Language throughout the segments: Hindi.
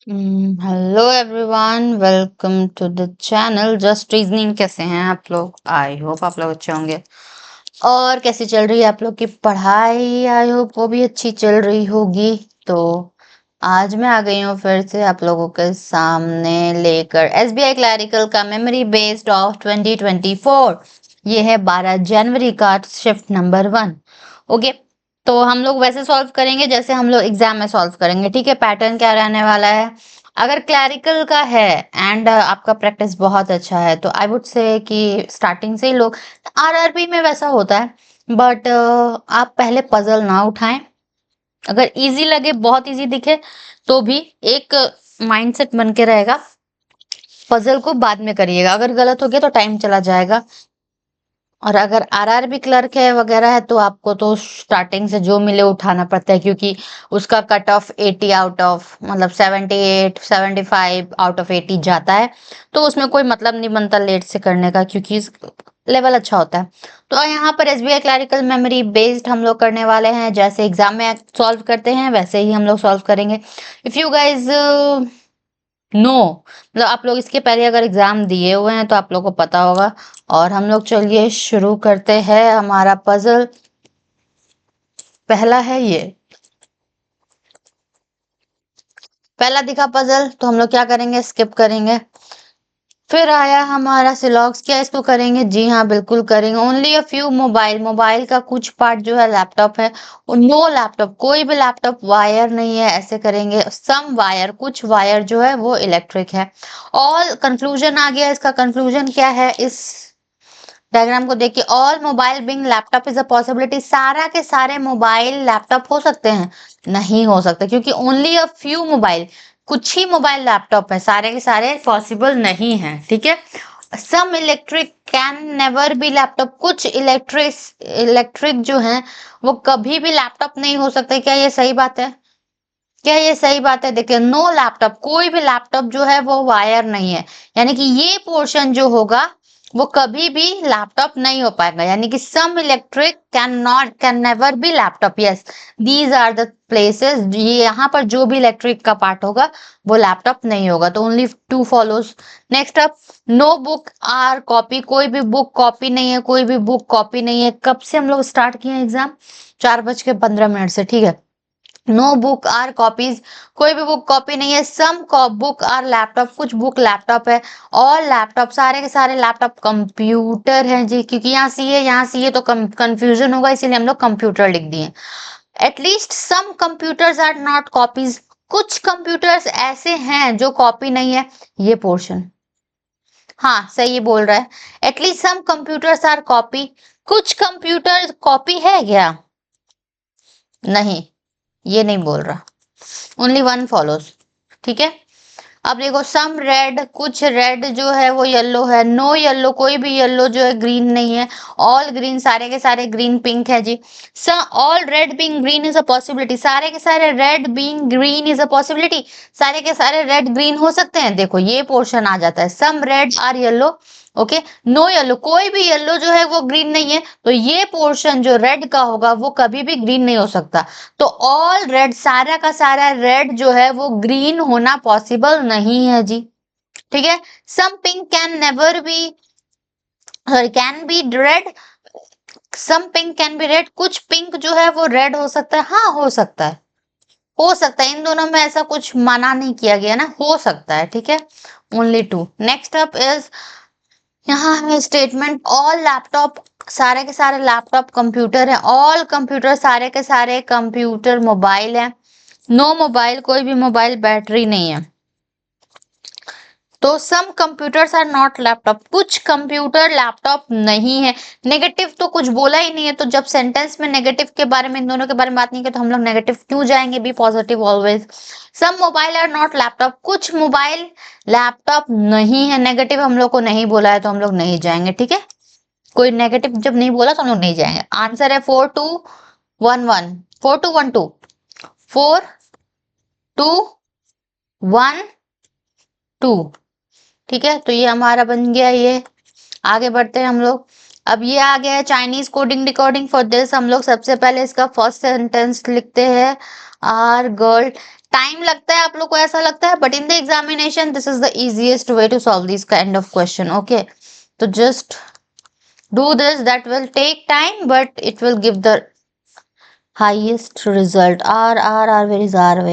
Hello everyone, welcome to the channel just reasoning. कैसे हैं आप लोग? आई होप आप लोग अच्छे होंगे। और कैसी चल रही है आप लोग की पढ़ाई? आई होप वो भी अच्छी चल रही होगी। तो आज मैं आ गई हूँ फिर से आप लोगों के सामने लेकर एसबीआई क्लैरिकल का मेमोरी बेस्ड ऑफ 2024। ये है 12 जनवरी का शिफ्ट नंबर 1। ओके, तो हम लोग वैसे सॉल्व करेंगे जैसे हम लोग एग्जाम में सॉल्व करेंगे। ठीक है, पैटर्न क्या रहने वाला है? अगर क्लैरिकल का है एंड आपका प्रैक्टिस बहुत अच्छा है तो आई वुड से कि स्टार्टिंग से ही लोग, आरआरबी में वैसा होता है, बट आप पहले पजल ना उठाएं। अगर इजी लगे, बहुत इजी दिखे, तो भी एक माइंडसेट बन के रहेगा, पजल को बाद में करिएगा। अगर गलत हो गया तो टाइम चला जाएगा। और अगर आरआरबी क्लर्क है वगैरह है तो आपको तो स्टार्टिंग से जो मिले उठाना पड़ता है, क्योंकि उसका कट ऑफ 80 आउट ऑफ मतलब 78 75 आउट ऑफ 80 जाता है। तो उसमें कोई मतलब नहीं बनता लेट से करने का, क्योंकि लेवल अच्छा होता है। तो यहाँ पर एसबीआई क्लैरिकल मेमोरी बेस्ड हम लोग करने वाले हैं। जैसे एग्जाम में सॉल्व करते हैं वैसे ही हम लोग सॉल्व करेंगे। इफ यू गाइज नो, मतलब आप लोग इसके पहले अगर एग्जाम दिए हुए हैं तो आप लोग को पता होगा। और हम लोग चलिए शुरू करते हैं हमारा पजल। पहला है ये, पहला दिखा पजल, तो हम लोग क्या करेंगे? स्किप करेंगे। फिर आया हमारा सिलॉक्स, क्या इसको करेंगे? जी हाँ, बिल्कुल करेंगे। Only a few mobile, mobile का कुछ पार्ट जो है लैपटॉप है। नो लैपटॉप, कोई भी लैपटॉप वायर नहीं है, ऐसे करेंगे। सम वायर, कुछ वायर जो है वो इलेक्ट्रिक है। ऑल कंक्लूजन आ गया। इसका कंक्लूजन क्या है? इस डायग्राम को देखिए, all mobile being laptop is a possibility. सारा के सारे मोबाइल लैपटॉप हो सकते हैं? नहीं हो सकते, क्योंकि ओनली अ फ्यू मोबाइल, कुछ ही मोबाइल लैपटॉप है, सारे के सारे पॉसिबल नहीं है। ठीक है। Some electric can never be laptop, कुछ इलेक्ट्रिक जो है वो कभी भी लैपटॉप नहीं हो सकते। क्या ये सही बात है? क्या ये सही बात है? देखिए, नो लैपटॉप, कोई भी लैपटॉप जो है वो वायर नहीं है, यानी कि ये पोर्शन जो होगा वो कभी भी लैपटॉप नहीं हो पाएगा। यानी कि some electric can never be laptop. Yes, these are the places, ये यहाँ पर जो भी इलेक्ट्रिक का पार्ट होगा वो लैपटॉप नहीं होगा। तो only two follows. Next up, no book or copy, कोई भी बुक कॉपी नहीं है, कोई भी बुक कॉपी नहीं है। कब से हम लोग स्टार्ट किए एग्जाम? 4:15 से। ठीक है। नो बुक आर कॉपीज, कोई भी बुक कॉपी नहीं है। सम बुक आर लैपटॉप, कुछ बुक लैपटॉप है। और लैपटॉप, सारे के सारे लैपटॉप कंप्यूटर हैं जी, क्योंकि यहाँ सी है तो कंफ्यूजन होगा, इसीलिए हम लोग कंप्यूटर लिख दिए। At least some computers are not copies, कुछ कंप्यूटर्स ऐसे हैं जो कॉपी नहीं है। ये पोर्शन हाँ सही बोल रहा है। At least some computers are copy, कुछ कंप्यूटर कॉपी है क्या? नहीं, ये नहीं बोल रहा। Only one follows. ठीक है। अब देखो, सम रेड, कुछ रेड जो है वो येलो है। नो येलो, कोई भी येलो जो है ग्रीन नहीं है। ऑल ग्रीन, सारे के सारे ग्रीन। पिंक है जी। All red being green is a possibility, सारे के सारे red being green is a possibility. सारे के सारे रेड ग्रीन हो सकते हैं। देखो ये पोर्शन आ जाता है, some red or yellow. Okay, no yellow, कोई भी येलो जो है वो ग्रीन नहीं है, तो ये पोर्शन जो रेड का होगा वो कभी भी ग्रीन नहीं हो सकता। तो ऑल रेड, सारा का सारा रेड जो है वो ग्रीन होना पॉसिबल नहीं है जी। ठीक है। Some pink can never be, sorry, can be red. Some pink can be red, कुछ पिंक जो है वो रेड हो सकता है। हाँ, हो सकता है, हो सकता है। इन दोनों में ऐसा कुछ मना नहीं किया गया ना, हो सकता है। ठीक है। Only two. Next up is, यहाँ है स्टेटमेंट, ऑल लैपटॉप, सारे के सारे लैपटॉप कंप्यूटर है। ऑल कंप्यूटर, सारे के सारे कंप्यूटर मोबाइल है। नो मोबाइल, कोई भी मोबाइल बैटरी नहीं है। तो some computers are not laptop, कुछ कंप्यूटर लैपटॉप नहीं है। नेगेटिव तो कुछ बोला ही नहीं है, तो जब सेंटेंस में नेगेटिव के बारे में, इन दोनों के बारे में बात नहीं की तो हम लोग नेगेटिव क्यों जाएंगे? Be positive always. Some mobile are not laptop, कुछ मोबाइल लैपटॉप नहीं है। नेगेटिव हम लोग को नहीं बोला है तो हम लोग नहीं जाएंगे। ठीक है। कोई नेगेटिव जब नहीं बोला तो हम लोग नहीं जाएंगे। आंसर है 4211, 4212, 4212। ठीक है, तो ये हमारा बन गया ये। आगे बढ़ते हैं हम लोग। अब ये आ गया है Chinese coding decoding. For this हम लोग सबसे पहले इसका फर्स्ट सेंटेंस लिखते हैं। आर गर्ल, टाइम लगता है आप लोग को ऐसा लगता है but in the examination this is the easiest way to solve these kind of question. Okay, so just do this. That will take time, but it will give the highest result. R, where is R?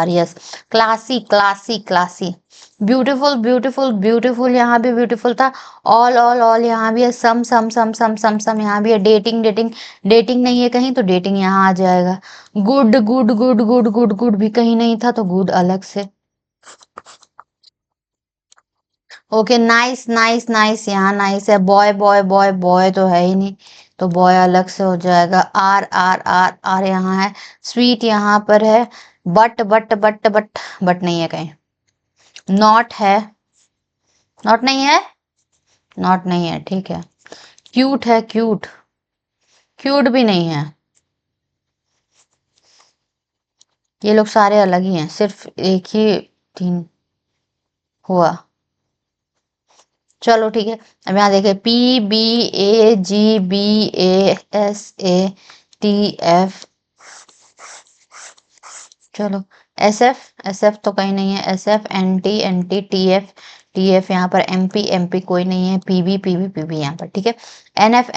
Yes, classy, classy, classy. Beautiful beautiful beautiful, यहाँ भी ब्यूटीफुल था. ऑल यहाँ भी है. सम यहाँ भी है. डेटिंग डेटिंग डेटिंग नहीं है कहीं, तो डेटिंग यहाँ आ जाएगा. Good good good good good good भी कहीं नहीं था, तो गुड अलग से. ओके, नाइस नाइस नाइस, यहाँ नाइस है. बॉय बॉय बॉय बॉय तो है ही नहीं, तो बॉय अलग से हो जाएगा. आर यहाँ है. स्वीट यहाँ पर है. बट नहीं है कहीं. नॉट है. नॉट नहीं है. नॉट नहीं है, ठीक है. क्यूट है. क्यूट क्यूट भी नहीं है. ये लोग सारे अलग ही हैं, सिर्फ एक ही तीन हुआ. चलो ठीक है. अब यहाँ देखे, PBAGBASATF. चलो, SF तो कहीं नहीं है. SF NT TF यहाँ पर. MP कोई नहीं है. PB यहाँ पर, ठीक है. NF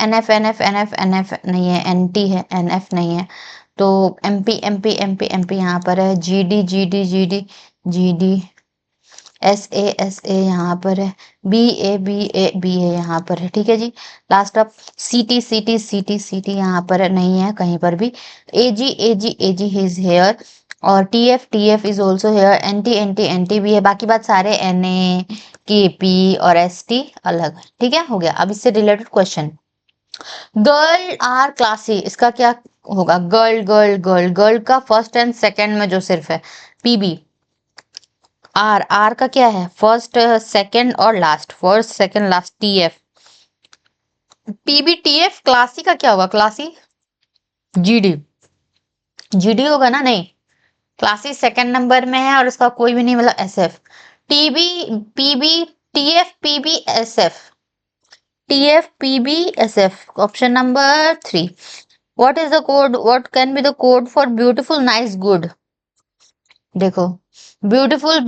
नहीं है. NT है. NF नहीं है, तो MP यहाँ पर है. GD SA यहाँ पर है. BA यहाँ पर है, ठीक है जी. लास्ट अप CT यहाँ पर नहीं है कहीं पर भी. AG इज हेयर, और TF is also here. NT भी है. बाकी बात सारे NA KP और ST अलग है, ठीक है. हो गया. अब इससे related question. Girl are classy, इसका क्या होगा? गर्ल का फर्स्ट एंड सेकंड में जो सिर्फ है PB. आर का क्या है? फर्स्ट सेकंड और last. First second last. TF PB TF. Classy का क्या होगा? क्लासी GD होगा ना? नहीं, क्लासी सेकंड नंबर में है और इसका कोई भी नहीं, मतलब SF. TB PB TF PB SF. Option number 3. What is the code? What can be the code for beautiful, nice, good? देखो, beautiful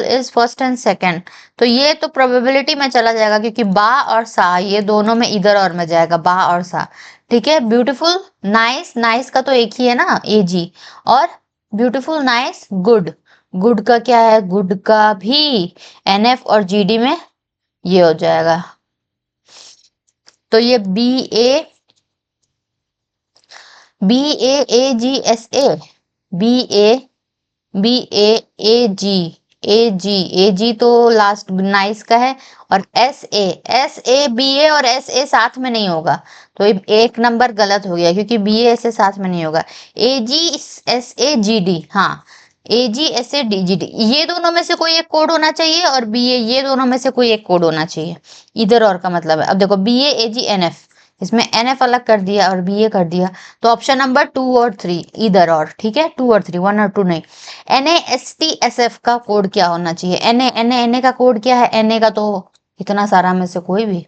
is first and second, तो ये तो प्रोबेबिलिटी में चला जाएगा, क्योंकि बा और सा ये दोनों में इधर और में जाएगा. बा और सा, ठीक है. ब्यूटीफुल नाइस का तो एक ही है ना, AG. और ब्यूटीफुल नाइस गुड का क्या है? गुड का भी NF और GD में ये हो जाएगा. तो ये BAAGSA AG तो लास्ट नाइस का है. और BA और SA साथ में नहीं होगा, तो एक नंबर गलत हो गया, क्योंकि BA SA साथ में नहीं होगा. AGSAGD, हाँ, AGSAGD ये दोनों में से कोई एक कोड होना चाहिए, और BA ये दोनों में से कोई एक कोड होना चाहिए. इधर और का मतलब है. अब देखो, BAAGNF, इसमें NF अलग कर दिया और BA कर दिया, तो ऑप्शन नंबर 2 और 3 इधर और, ठीक है. 2 और 3, 1 और 2 नहीं. NASTSF का कोड क्या होना चाहिए? NA का कोड क्या है? NA का तो इतना सारा में से कोई भी.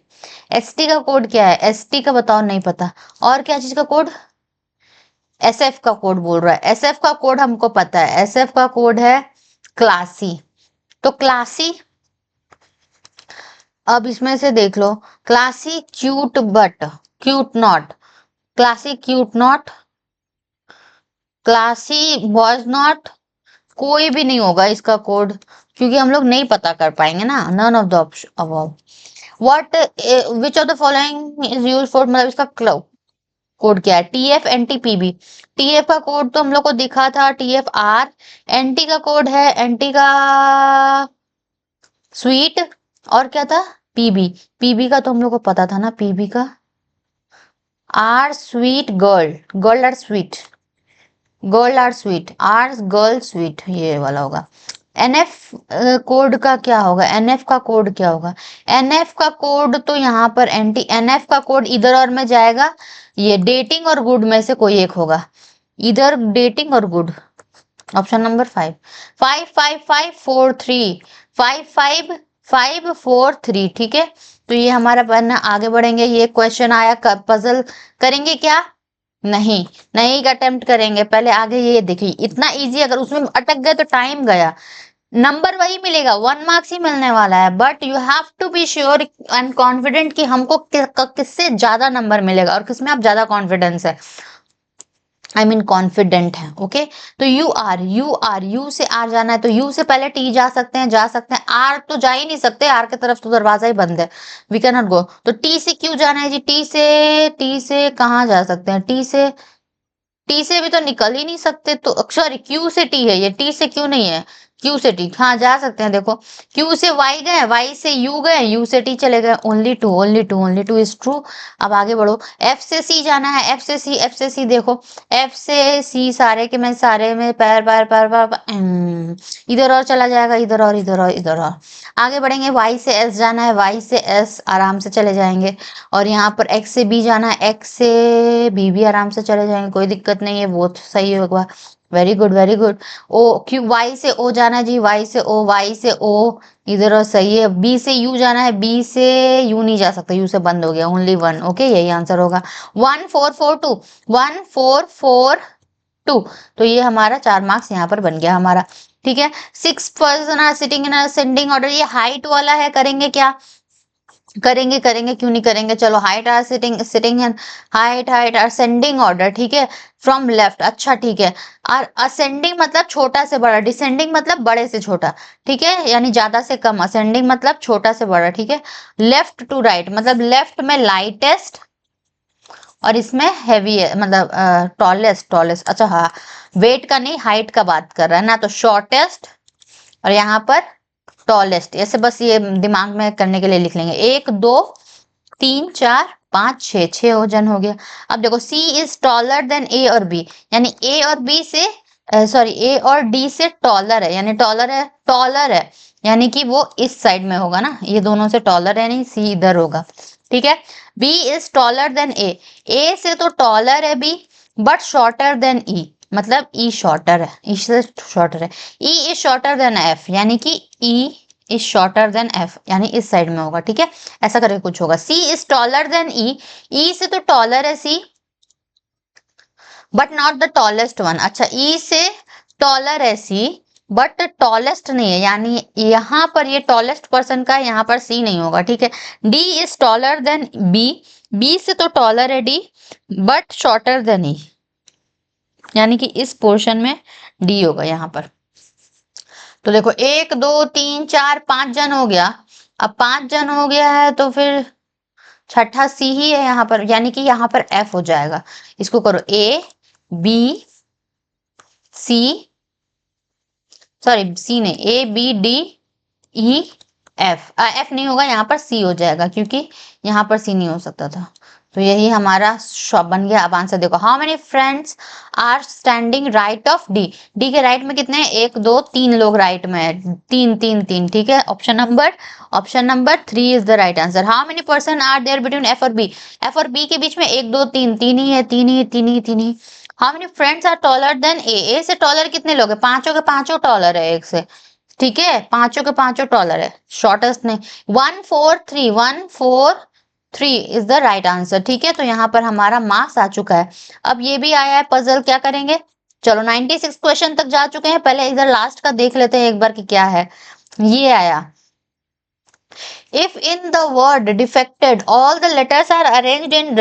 ST का कोड क्या है? ST का बताओ, नहीं पता. और क्या चीज का कोड? SF का कोड बोल रहा है. SF का कोड हमको पता है. SF का कोड है क्लासी. तो क्लासी, अब इसमें से देख लो. Classy cute but cute not. Classy cute not. Classy boys not. कोई भी नहीं होगा इसका कोड, क्योंकि हम लोग नहीं पता कर पाएंगे ना. None of the option above. What which of the following is used for, मतलब इसका कोड क्या है? TF NT PB. TF का कोड तो हम लोग को दिखा था, TFR. NT का कोड है, NT का स्वीट. और क्या था? PB का तो हम लोग को पता था ना. PB का R sweet girl are sweet. R girl sweet, ये वाला होगा. NF कोड का क्या होगा? NF का कोड क्या होगा? NF का कोड तो यहाँ पर NF का कोड इधर और में जाएगा. ये डेटिंग और गुड में से कोई एक होगा. इधर डेटिंग और गुड. Option number 5. 5 5 5 4 3 5 5 5 4 3, ठीक है. तो ये हमारा बनना. आगे बढ़ेंगे. ये क्वेश्चन आया, पजल करेंगे क्या? नहीं, नहीं अटेम्प्ट करेंगे, पहले आगे ये देखिए, इतना इजी, अगर उसमें अटक गए तो टाइम गया, नंबर वही मिलेगा, 1 मार्क्स ही मिलने वाला है, but you have to be sure and confident कि हमको किससे ज्यादा नंबर मिलेगा और किसमें आप ज्यादा कॉन्फिडेंस है, आई मीन कॉन्फिडेंट है। ओके, तो यू से आर जाना है, तो यू से पहले टी जा सकते हैं, आर तो जा ही नहीं सकते, आर की तरफ तो दरवाजा ही बंद है, वी कैन नॉट गो। तो टी से क्यू जाना है जी, टी से कहाँ जा सकते हैं, टी से भी तो निकल ही नहीं सकते, तो सॉरी क्यू से टी है ये, टी से क्यू नहीं है, क्यू से टी, हाँ जा सकते हैं। देखो क्यू से वाई गए, वाई से यू गए, यू से टी चले गए, ओनली टू इज ट्रू। अब आगे बढ़ो, एफ से सी जाना है, एफ से सी देखो, एफ से सी सारे के मैं सारे में पैर पैर पैर पैर इधर और चला जाएगा, इधर और इधर और इधर और। आगे बढ़ेंगे, वाई से एस जाना है, वाई से एस आराम से चले जाएंगे, और यहाँ पर एक्स से बी जाना है, एक्स से बी भी आराम से चले जाएंगे, कोई दिक्कत नहीं है, वो तो सही होगा, very good very good. O Q, Y से ओ जाना है जी, वाई से ओ इधर और सही है। बी से यू जाना है, बी से यू नहीं जा सकता, यू से बंद हो गया, ओनली वन, ओके यही आंसर होगा। 1 4 4 2 तो ये हमारा 4 मार्क्स यहाँ पर बन गया हमारा, ठीक है। 6 person are sitting in ascending order, ये हाइट वाला है, करेंगे क्या, करेंगे क्यों नहीं करेंगे, चलो height are sitting sitting and height ascending order, ठीक है, फ्रॉम लेफ्ट, अच्छा ठीक है। और असेंडिंग मतलब छोटा से बड़ा, डिसेंडिंग मतलब बड़े से छोटा, ठीक है, यानी ज्यादा से कम, असेंडिंग मतलब छोटा से बड़ा, ठीक है। लेफ्ट टू राइट मतलब लेफ्ट में लाइटेस्ट और इसमें हैवी है, मतलब टॉलेस्ट, अच्छा हाँ, वेट का नहीं हाइट का बात कर रहा है ना, तो शॉर्टेस्ट और यहाँ पर टॉलेस्ट, ऐसे बस ये दिमाग में करने के लिए लिख लेंगे, 1 2 3 4 5 6, 6 वजन हो गया। अब देखो सी इज टॉलर देन ए और बी, यानी ए और बी से सॉरी ए और डी से टॉलर है, यानी टॉलर है यानी कि वो इस साइड में होगा ना, ये दोनों से टॉलर है, नहीं सी इधर होगा, ठीक है। B is taller than A से तो टॉलर है बी, बट शॉर्टर देन ई, मतलब ई शॉर्टर है, ई से शॉर्टर है। E is shorter than F, यानी कि E is shorter than F, यानी इस साइड में होगा, ठीक है, ऐसा करके कुछ होगा। C is taller than E से तो टॉलर है C, but not the tallest one, अच्छा ई से टॉलर है सी बट टॉलेस्ट नहीं है, यानी यहाँ पर ये टॉलेस्ट पर्सन का, यहाँ पर सी नहीं होगा, ठीक है। D is taller than B से तो टॉलर है D, but shorter than E, यानी कि इस पोर्शन में डी होगा यहाँ पर। तो देखो 1 2 3 4 5 जन हो गया, अब 5 जन हो गया है तो फिर छठा सी ही है यहाँ पर, यानी कि यहाँ पर एफ हो जाएगा। इसको करो A B C, sorry C ने A B D E F, F नहीं होगा यहाँ पर, सी हो जाएगा, क्योंकि यहाँ पर सी नहीं हो सकता था। तो यही हमारा शॉप बन गया। अब आंसर देखो, how many friends are standing right of D, D के राइट में कितने हैं, 1 2 3 लोग राइट में है, 3 ठीक है। Option number 3 is the right answer. How many person are there between F और बी के बीच में 1 2 3, तीन ही है, तीन ही। How many friends are taller than A से टॉलर कितने लोग हैं, पांचों के पांचों टॉलर है एक से, ठीक है, पांचों के पांचों टॉलर है, शॉर्टेस्ट नहीं। 1 4 3 इज द राइट आंसर, ठीक है। तो यहाँ पर हमारा मार्क्स आ चुका है। अब ये भी आया है पजल, क्या करेंगे, चलो 96 क्वेश्चन तक जा चुके हैं, पहले इधर लास्ट का देख लेते हैं एक बार कि क्या है। ये आया, if in the word defected all the letters are arranged in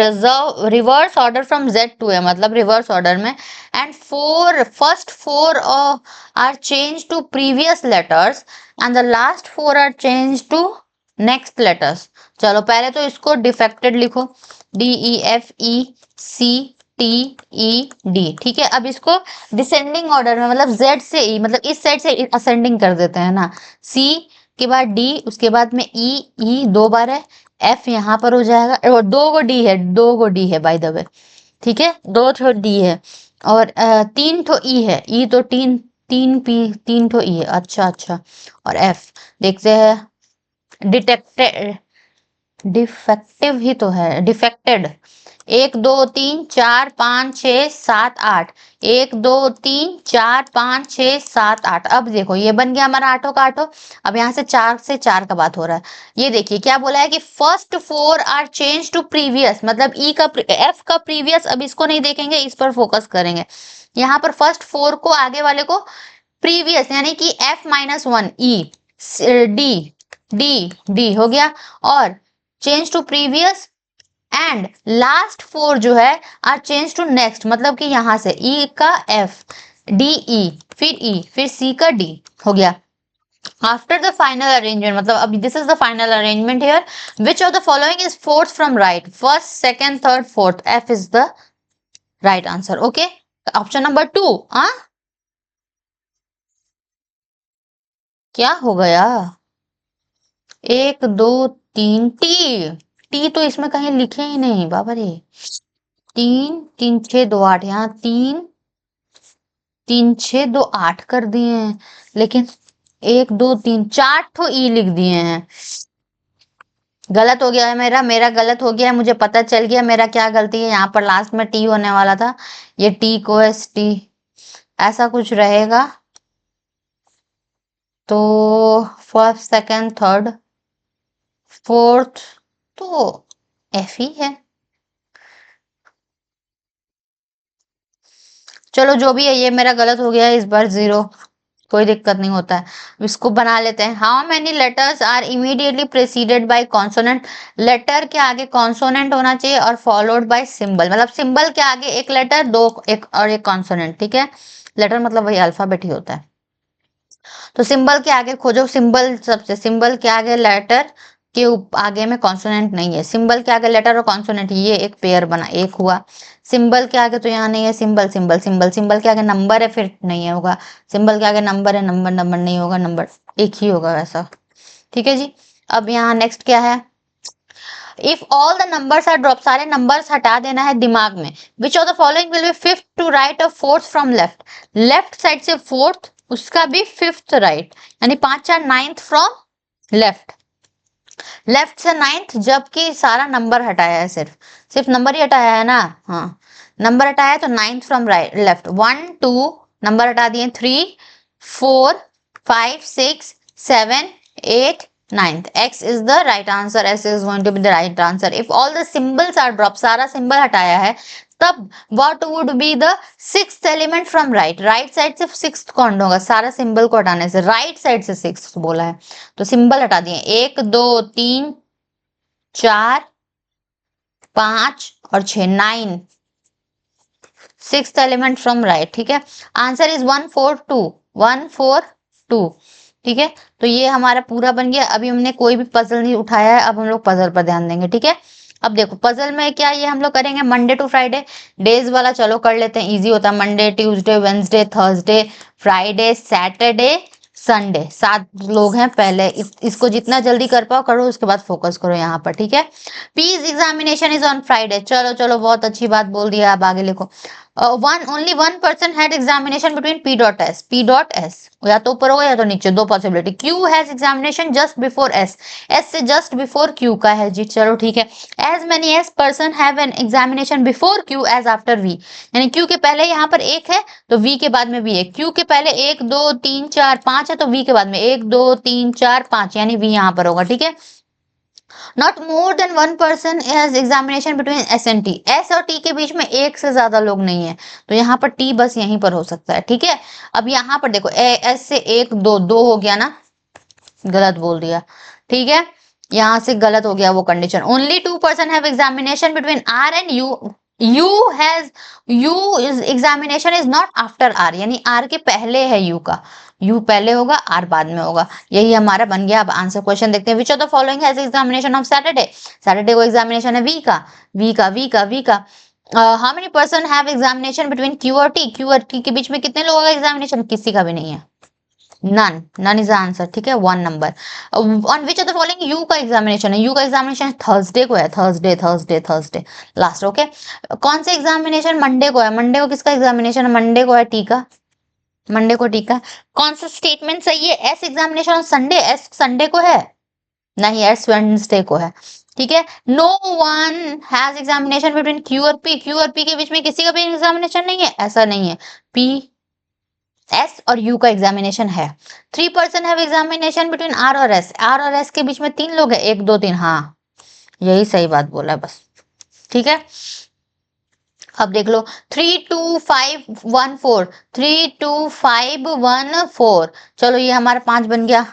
reverse order from Z to A, मतलब reverse order में, and first four are changed to previous letters and the last four are changed to next letters। चलो पहले तो इसको defected लिखो, D E F E C T E D, ठीक है। अब इसको डिसेंडिंग ऑर्डर में, मतलब Z से E, मतलब इस साइड से असेंडिंग कर देते हैं ना, C के बाद डी, उसके बाद में ई 2 बार है, एफ यहाँ पर हो जाएगा, और 2 गो डी है बाय द वे, ठीक है, 2 ठो डी है और 3 ठो ई है, ई तो 3 ठो ई है, अच्छा। और एफ देखते हैं, डिटेक्टेड डिफेक्टिव ही तो है, डिफेक्टेड। 1 2 3 4 5 6 7 8, 1 2 3 4 5 6 7 8। अब देखो ये बन गया हमारा आठों का आठों। अब यहाँ से चार का बात हो रहा है। ये देखिए क्या बोला है कि first four are change to previous, मतलब ई का एफ का प्रीवियस। अब इसको नहीं देखेंगे, इस पर फोकस करेंगे। यहाँ पर फर्स्ट फोर को आगे वाले को प्रीवियस यानी कि F-1 E D D D हो गया, और change to previous and last four जो है आर चेंज टू नेक्स्ट, मतलब कि यहां से ई का एफ, डी ई, फिर ई, फिर सी का डी हो गया। आफ्टर द फाइनल अरेंजमेंट, मतलब अभी this is the final arrangement here, which of the following is fourth from right, first second third fourth, F is the right answer. Okay, option number 2। हाँ क्या हो गया? 1 2 3 टी, टी तो इसमें कहीं लिखे ही नहीं बाबा रे। 3 3 6 2 8, यहाँ 3 3 6 2 8 कर दिए हैं, लेकिन 1 2 3 4 ठो ई लिख दिए हैं। गलत हो गया है मेरा गलत हो गया है, मुझे पता चल गया मेरा क्या गलती है। यहाँ पर लास्ट में टी होने वाला था, ये टी को एस टी ऐसा कुछ रहेगा। तो फर्स्ट सेकंड थर्ड फोर्थ तो एफ ही है। चलो जो भी है, ये मेरा गलत हो गया है इस बार 0, कोई दिक्कत नहीं होता है। इसको बना लेते हैं। How many letters are immediately preceded by consonant, letter के आगे कॉन्सोनेंट होना चाहिए और फॉलोड बाय सिंबल, मतलब सिंबल के आगे एक लेटर, दो एक और एक कॉन्सोनेंट। ठीक है, लेटर मतलब वही अल्फाबेट ही होता है। तो सिंबल के आगे खोजो, सिंबल सबसे, सिंबल के आगे लेटर के आगे में कॉन्सोनेंट नहीं है, सिंबल के आगे लेटर और कॉन्सोनेंट, ये एक पेयर बना, एक हुआ। सिंबल के आगे तो यहाँ नहीं है, सिंबल सिंबल सिंबल, सिंबल के आगे नंबर है, फिर नहीं है होगा। सिंबल के आगे नंबर है, नंबर नंबर नहीं होगा, नंबर एक ही होगा वैसा। ठीक है जी। अब यहाँ नेक्स्ट क्या है, if all the numbers are drop, सारे नंबर्स हटा देना है दिमाग में। Which of the following will be fifth to right और fourth from left, left side से फोर्थ, उसका भी फिफ्थ राइट, यानी 5 4 9th फ्रॉम लेफ्ट, लेफ्ट से 9th, जबकि सारा नंबर हटाया है, सिर्फ सिर्फ नंबर ही हटाया है ना। हाँ, नंबर हटाया है तो 9th from right left, 1 2 number हटा दिए, 3 4 5 6 7 8 9th, x is the right answer, s is going to be the right answer। if all the symbols are dropped, सारा सिंबल हटाया है, तब what would be the sixth element from right, right side से सिक्स कौन होगा, सारा सिंबल को हटाने से राइट साइड से सिक्स बोला है, तो सिंबल हटा दिए, 1 2 3 4 5 और 6, 9, सिक्स्थ एलिमेंट फ्रॉम राइट। ठीक है, आंसर इज 1 4 2, 1 4 2। ठीक है, तो ये हमारा पूरा बन गया। अभी हमने कोई भी पजल नहीं उठाया है, अब हम लोग पजल पर ध्यान देंगे। ठीक है, अब देखो पजल में क्या, ये हम लोग करेंगे मंडे टू फ्राइडे, डेज वाला चलो कर लेते हैं, इजी होता है। Monday Tuesday Wednesday Thursday Friday Saturday Sunday, 7 लोग हैं। पहले इसको जितना जल्दी कर पाओ करो, उसके बाद फोकस करो यहाँ पर। ठीक है, P's examination is on Friday, चलो चलो बहुत अच्छी बात बोल दिया, आप आगे लिखो। only one person had examination between P.S, या तो ऊपर होगा या तो नीचे, दो possibility. Q has examination just before S, S से just before Q का है जी, चलो ठीक है। as many as person have an examination before Q as after V, यानी Q के पहले यहाँ पर एक है तो V के बाद में भी एक, Q के पहले 1 2 3 4 5 है तो V के बाद में 1 2 3 4 5, यानी V यहाँ पर होगा। ठीक है, not more than 1 person has examination between S and T, S और T के बीच में एक से ज्यादा लोग नहीं है, तो यहाँ पर T बस यहीं पर हो सकता है। ठीक है, अब यहाँ पर देखो S से 1 2 2 हो गया ना, गलत बोल दिया। ठीक है, यहाँ से गलत हो गया वो condition. Only 2 person have examination between R and U, U is examination is not after R, यानी R के पहले है U का, U पहले होगा R बाद में होगा। यही हमारा बन गया। अब आंसर क्वेश्चन देखते हैं। विच of the following has examination of Saturday, Saturday को एग्जामिनेशन है V का। How many person have examination between Q और T, Q और T के बीच में कितने लोगों का एग्जामिनेशन, किसी का भी नहीं है, none is the answer। ठीक है, 1 number. On which of the following you का एग्जामिनेशन है, यू का एग्जामिनेशन थर्सडे को है, थर्सडे लास्ट। ओके, कौन से एग्जामिनेशन, मंडे को है, मंडे को किसका एग्जामिनेशन है, मंडे को है टी का, मंडे को टी का। कौन सा स्टेटमेंट सही है, S examination on Sunday, S Sunday को है नहीं, एस वेडनेसडे को है। ठीक है। No one has examination between Q और पी, क्यू और पी के बीच में किसी का भी एग्जामिनेशन नहीं है, ऐसा नहीं है। पी एस और यू का एग्जामिनेशन है। 3 person have examination between R और एस, आर और एस के बीच में 3 लोग है, 1 2 3, हाँ यही सही बात बोला है बस। ठीक है, अब देख लो 3 2 5 1 4, 3 2 5 1 4, चलो ये हमारा 5 बन गया।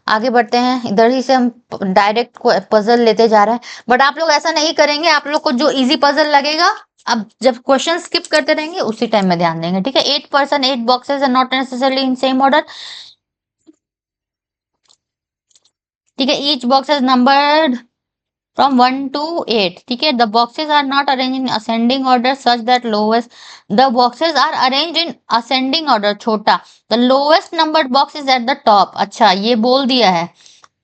आगे बढ़ते हैं, इधर ही से हम डायरेक्ट पजल लेते जा रहे हैं, बट आप लोग ऐसा नहीं करेंगे, आप लोग को जो इजी पजल लगेगा, अब जब क्वेश्चन स्किप करते रहेंगे उसी टाइम में ध्यान देंगे। ठीक है, 8 person 8 boxes are not necessarily in same order. ठीक है, each box is numbered from 1 to 8. ठीक है, the boxes are not arranged in ascending order such that lowest, the boxes are arranged in ascending order, छोटा, the lowest numbered box is at the top। अच्छा ये बोल दिया है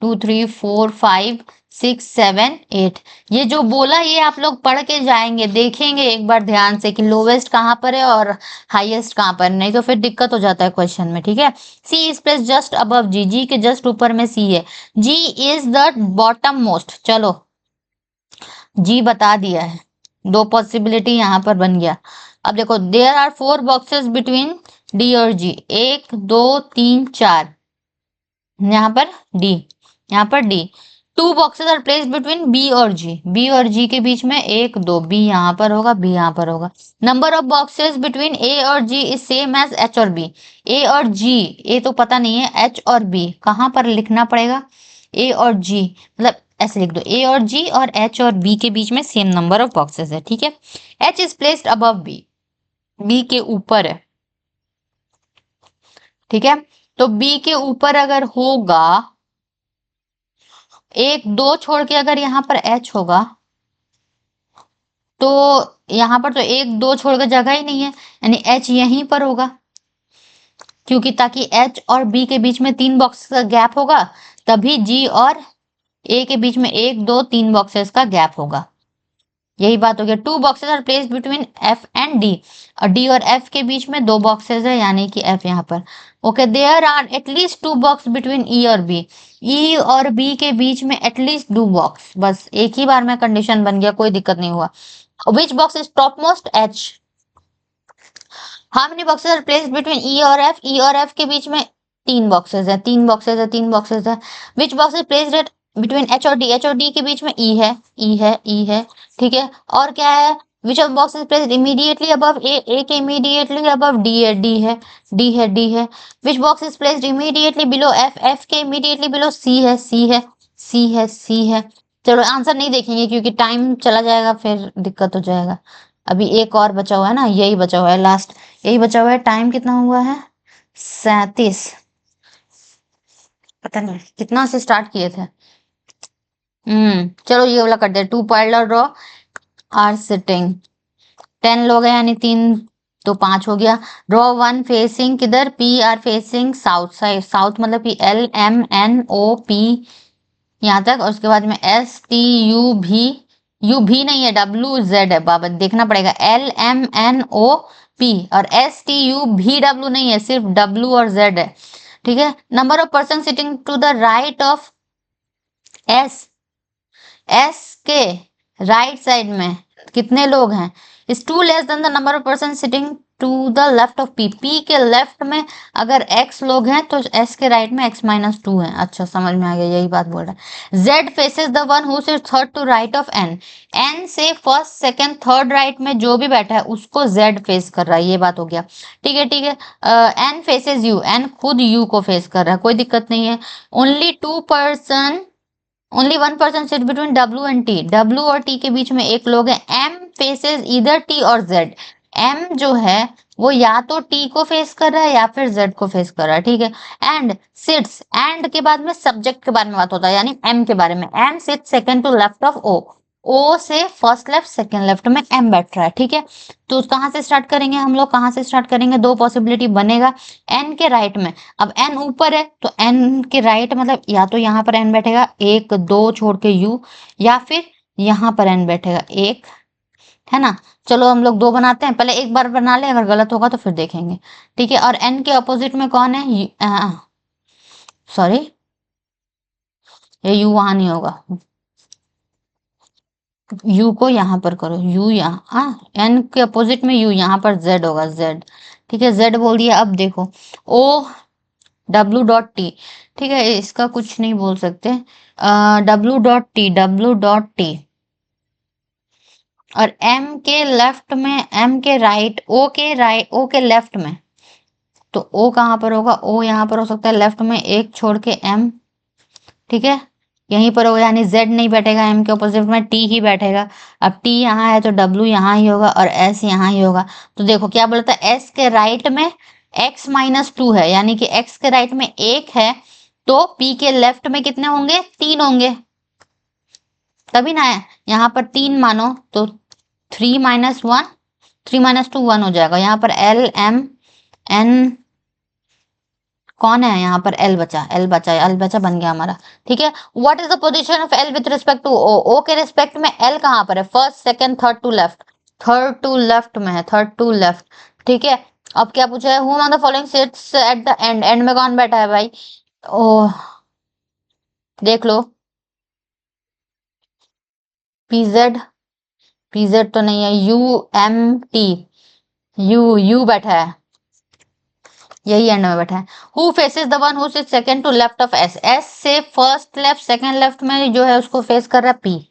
2 3 4 5 6 7 8, ये जो बोला ये आप लोग पढ़ के जाएंगे, देखेंगे एक बार ध्यान से कि लोवेस्ट कहाँ पर है और हाईएस्ट कहाँ पर, नहीं तो फिर दिक्कत हो जाता है क्वेश्चन में। ठीक है, सी इज प्लेस जस्ट अबव जी, जी के जस्ट ऊपर में सी है, जी इज द बॉटम मोस्ट। चलो जी बता दिया है, 2 पॉसिबिलिटी यहाँ पर बन गया। अब देखो there are 4 boxes between D और जी, 1 2 3 4, यहाँ पर डी, यहाँ पर D. 2 boxes are place between B और जी, बी और जी के बीच में 1 2, बी यहाँ पर होगा, बी यहाँ पर होगा। नंबर ऑफ बॉक्सेस बिटवीन ए और जी इज सेम एज एच और बी, ए और जी, ए तो पता नहीं है, एच और बी कहाँ पर लिखना पड़ेगा, ए और जी मतलब ऐसे लिख दो, ए और जी और एच और बी के बीच में सेम नंबर ऑफ बॉक्सेस है। ठीक है, H is placed above B, B के ऊपर है। ठीक है, तो बी के ऊपर अगर होगा, 1 2 छोड़ के अगर यहाँ पर एच होगा, तो यहाँ पर तो 1 2 छोड़ के जगह ही नहीं है, यानी एच यहीं पर होगा, क्योंकि ताकि एच और बी के बीच में 3 बॉक्स का गैप होगा, तभी जी और ए के बीच में 1 2 3 बॉक्सेस का गैप होगा। यही बात हो गया। 2 boxes are placed between F and D, और डी और एफ के बीच में 2 बॉक्सेस है, यानी कि एफ यहाँ पर। Okay, there are at least 2 box between E और बी, ई और बी के बीच में एटलीस्ट 2 बॉक्स, बस एक ही बार में कंडीशन बन गया, कोई दिक्कत नहीं हुआ। Which box is top most, H. How many boxes are placed between E और एफ, ई और एफ के बीच में 3 बॉक्सेस है, 3 बॉक्सेस है, 3 बॉक्सेस है। Which box is placed at between H और डी, एच और डी के बीच में ई है, ई है, ई है। ठीक है, और क्या है, which of box is placed immediately above A, A के इमीडिएटली अबव डी है, डी है, डी है, डी है। Which box is placed immediately below F, F के इमीडिएटली बिलो सी है, सी है, सी है, सी है। चलो आंसर नहीं देखेंगे क्योंकि टाइम चला जाएगा, फिर दिक्कत हो जाएगा। अभी एक और बचा हुआ है ना, यही बचा हुआ है लास्ट, यही बचा हुआ है। टाइम कितना हुआ है, 37, पता नहीं कितना से स्टार्ट किए थे। चलो ये वाला कर दे। 2 पार्लर ड्रॉ आर सिटिंग, 10 लोग हैं यानी 3 तो 5 हो गया। ड्रॉ 1 फेसिंग किधर, P are facing south side, south मतलब कि L M N O P यहाँ तक, और उसके बाद में एस टी यू भी, यू भी नहीं है, डब्ल्यू जेड है, बाबा देखना पड़ेगा, L M N O P, और एस टी यू भी डब्ल्यू नहीं है, सिर्फ डब्ल्यू और जेड है। ठीक है, number of person sitting to the right of S, S के राइट साइड में कितने लोग हैं, is two less than the number of person sitting to the left of P, P के लेफ्ट में अगर x लोग हैं तो s के राइट में x-2 है। अच्छा समझ में आ गया, यही बात बोल रहा है। z faces the one who sits third to right of n, n से फर्स्ट सेकंड थर्ड राइट में जो भी बैठा है उसको z फेस कर रहा है, ये बात हो गया। ठीक है, ठीक है, n फेसेस u, n खुद u को फेस कर रहा है, कोई दिक्कत नहीं है। Only 1 person sit between W and T, W और T के बीच में एक लोग है। M फेसेस इधर T और Z, M जो है वो या तो T को फेस कर रहा है या फिर Z को फेस कर रहा है। ठीक है, एंड सिट्स, एंड के बाद में सब्जेक्ट के बारे में बात होता है, यानी M के बारे में। M sits second to left of O, O से फर्स्ट लेफ्ट सेकंड लेफ्ट में M बैठ रहा है। ठीक है, तो कहाँ से स्टार्ट करेंगे हम लोग, कहाँ से स्टार्ट करेंगे, 2 पॉसिबिलिटी बनेगा। N के राइट में, अब N ऊपर है तो N के राइट मतलब या तो यहाँ पर N बैठेगा, 1 2 छोड़ के U, या फिर यहाँ पर N बैठेगा 1, है ना। चलो हम लोग 2 बनाते हैं, पहले एक बार बना ले, अगर गलत होगा तो फिर देखेंगे। ठीक है, और N के अपोजिट में कौन है, सॉरी ये U वहां नहीं होगा, यू को यहाँ पर करो, यू यहाँ, हाँ एन के अपोजिट में यू, यहाँ पर जेड होगा, जेड। ठीक है, जेड बोल दिया। अब देखो ओ डब्ल्यू डॉट टी, ठीक है, इसका कुछ नहीं बोल सकते। W dot T, W dot T, और एम के लेफ्ट में, एम के राइट, ओ के राइट, ओ के लेफ्ट में, तो ओ कहाँ पर होगा, ओ यहाँ पर हो सकता है लेफ्ट में, एक छोड़ के एम, ठीक है, यहीं पर होगा, यानी जेड नहीं बैठेगा एम के ऑपोजिट में, टी ही बैठेगा। अब टी यहाँ है तो डब्ल्यू यहाँ ही होगा और एस यहाँ ही होगा। तो देखो क्या बोलता है, एस के राइट में एक्स माइनस टू है, यानी कि एक्स के राइट में एक है, तो पी के लेफ्ट में कितने होंगे, तीन होंगे, तभी ना है। यहाँ पर तीन मानो तो three minus one, three minus two one हो जाएगा। यहाँ पर एल एम एन कौन है, यहाँ पर एल बचा, एल बचा, एल बचा, बन गया हमारा। ठीक है, what is the position of L with respect to O, O के रिस्पेक्ट में एल कहाँ पर है, first second third to left, third to left में है, थर्ड टू लेफ्ट। ठीक है, अब क्या पूछा है, who among the following seats at the end, and में कौन बैठा है भाई, ओह देख लो, पीजेड, पीजेड तो नहीं है, यू एम टी, यू बैठा है, यही एंड में बैठा है। Who faces the one who sit second to left of S, S से फर्स्ट लेफ्ट सेकंड लेफ्ट में जो है उसको फेस कर रहा है पी,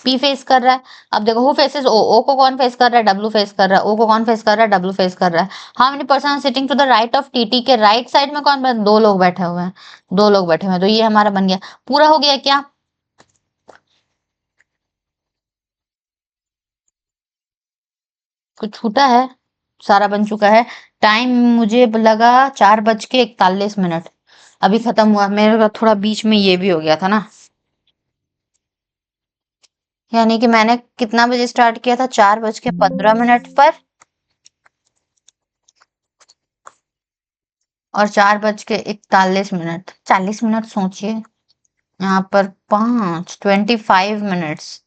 पी फेस कर रहा है। अब देखो हु फेसेस ओ, ओ को कौन फेस कर रहा है, डब्ल्यू फेस कर रहा है, ओ को कौन फेस कर रहा है, डब्ल्यू फेस कर रहा है। How many person sitting to the right of T, T के राइट साइड में कौन बैठा, दो लोग बैठे हुए हैं, दो लोग बैठे हुए हैं, तो ये हमारा बन गया, पूरा हो गया क्या, कुछ छूटा है, सारा बन चुका है। टाइम मुझे लगा 4:41। अभी खत्म हुआ मेरे का, थोड़ा बीच में ये भी हो गया था ना, यानी कि मैंने कितना बजे स्टार्ट किया था, 4:15 पर, और 4:41, 40 मिनट सोचिए, यहाँ पर 25 मिनट्स,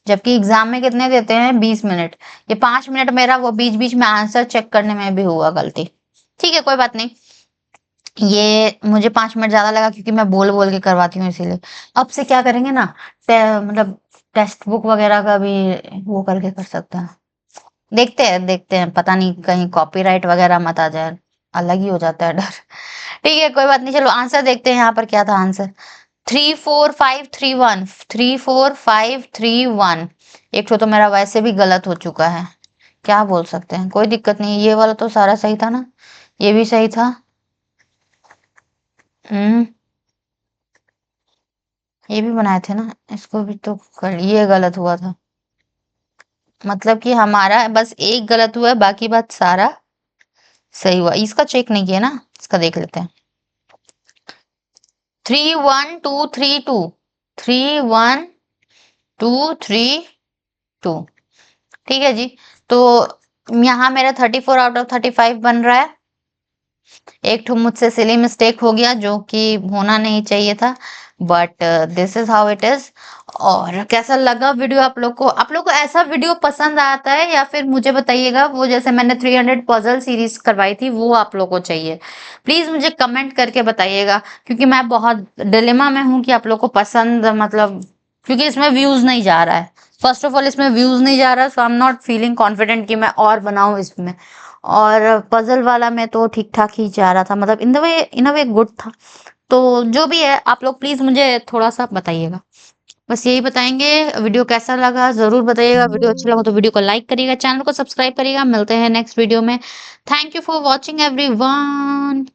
जबकि एग्जाम में कितने देते हैं, 20 मिनट। ये 5 मिनट मेरा वो बीच बीच में आंसर चेक करने में भी हुआ गलती। ठीक है, कोई बात नहीं, ये मुझे 5 मिनट ज्यादा लगा क्योंकि मैं बोल बोल के करवाती हूँ इसीलिए। अब से क्या करेंगे ना, मतलब टेक्स्ट बुक वगैरह का भी वो करके कर सकते हैं, देखते हैं देखते हैं, पता नहीं कहीं कॉपीराइट वगैरह मत आ जाए, अलग ही हो जाता है डर। ठीक है, कोई बात नहीं, चलो आंसर देखते हैं, यहाँ पर क्या था आंसर, 34531, 34531। एक तो मेरा वैसे भी गलत हो चुका है, क्या बोल सकते हैं, कोई दिक्कत नहीं, ये वाला तो सारा सही था ना, ये भी सही था। हम्म, ये भी बनाए थे ना, इसको भी तो कर, ये गलत हुआ था, मतलब कि हमारा बस एक गलत हुआ है, बाकी बात सारा सही हुआ। इसका चेक नहीं किया ना, इसका देख लेते हैं, 31232, 31232। ठीक है जी, तो यहाँ मेरा 34/35 बन रहा है। एक ठो मुझसे सिली मिस्टेक हो गया जो कि होना नहीं चाहिए था, but this is how it is. और कैसा लगा वीडियो आप लोग को ऐसा वीडियो पसंद आता है, या फिर मुझे बताइएगा, वो जैसे मैंने 300 पजल सीरीज करवाई थी वो आप लोग को चाहिए, प्लीज मुझे कमेंट करके बताइएगा, क्योंकि मैं बहुत डिलेमा में हूँ कि आप लोग को पसंद, मतलब क्योंकि इसमें व्यूज नहीं जा रहा है, फर्स्ट ऑफ ऑल इसमें व्यूज नहीं जा रहा, so I am not feeling confident कि मैं और बनाऊं इसमें। और पजल वाला में तो ठीक ठाक ही जा रहा था, मतलब इन अ वे गुड था। तो जो भी है, आप लोग प्लीज मुझे थोड़ा सा बताइएगा, बस यही बताएंगे। वीडियो कैसा लगा जरूर बताइएगा, वीडियो अच्छा लगा तो वीडियो को लाइक करिएगा, चैनल को सब्सक्राइब करिएगा, मिलते हैं नेक्स्ट वीडियो में। Thank you for watching everyone.